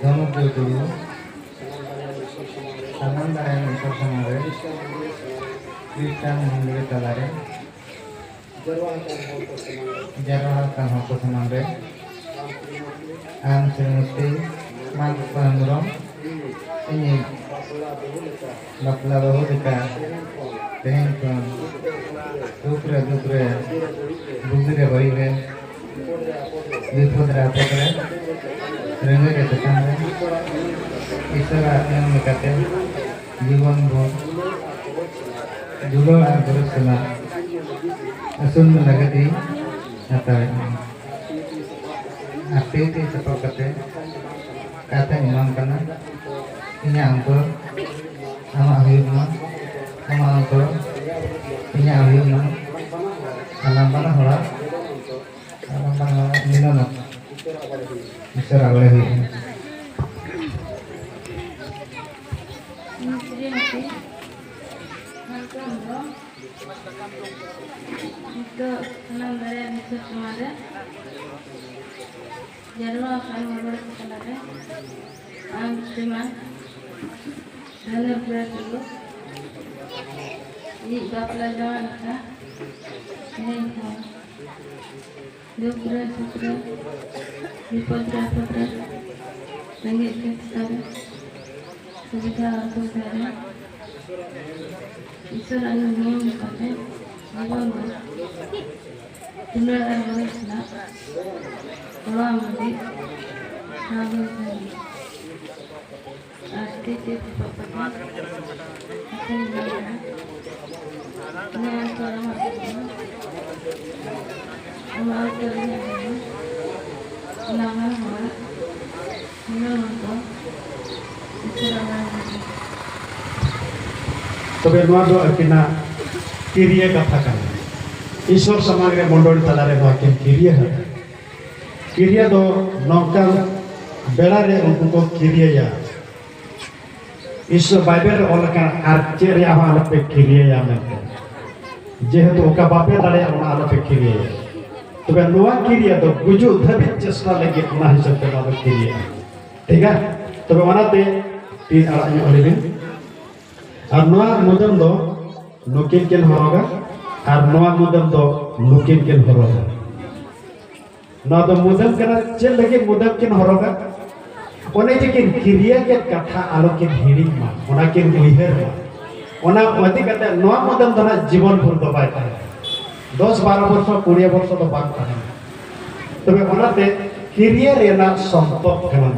Donogyo Turu, Samandarayan Isor Samare, Krishnan Mandir Talare, Jarwakan Hoko Samare, Am Srimusti, Mak Pangrom, ini Bapla Bahudika, Tehengkon, Dukre Bugre Boyre, Dipodra Podre, Renge Ketasangre, Isora Atnyam Mekate, Jiwan Bhor, Julo Ar Gurusala, Asun Lagati, Atare, Akti Sepakate, Kata Imam Kana, Inya Angkor, Ama Ahiyuma, Ama Angkor, Inya Ahiyuma, Alambana Hora, Alambana Hora, Milana, Isora Olehi. Itu senang dari Yesus semada. Jarwa akan membuat kesalahan. Am Sriman Dana Bradulu Di Bapla Jawanaka Nengko Dukra Sukra Dipodra Podra Rengit Ketara Subita Sudara Isur Anu Nyum Kate Jiwan Bur Tunda Arwarisna Ola Mudi Nabil Sani Asti Tip Papa Akan Jaya Naya Suara Masuknya Amal Ternya Nama Nama Nama तबे नोआ दो अकिना किरिया कथा काना ईश्वर समाज रे मंडल तलारे नोआ के किरिया है किरिया दो नौका बेड़ा रे उनको को किरिया या ईश्वर बाइबल रे ओलका आर्चे रे आवा आलो पे किरिया या मेते जेहेतु ओका बापे दाड़े ओना आलो पे किरिया या तबे नोआ किरिया दो गुजु धबि चेष्टा लगे ओना हिसाब ते नोआ किरिया ठीक है तबे ओनाते तीन आड़ा ᱧᱚᱜ ᱞᱮᱵᱤᱱ আর নোয়া মুদম দো নুকিন কেন হরগা আর নোয়া মুদম দো নুকিন কেন হরগা নোয়া দো মুদম কেনা চেল লাগে মুদম কেন হরগা ওনে যে কেন কিরিয়া কে কথা আলো কেন হিড়িং মা ওনা কেন উইহের মা ওনা অতি কাতে নোয়া মুদম দো না জীবন ভর দো পায় 10-12 বছর 20 বছর তো বাক থাকে তবে ওনাতে কিরিয়া রেনা সম্পর্ক কেমন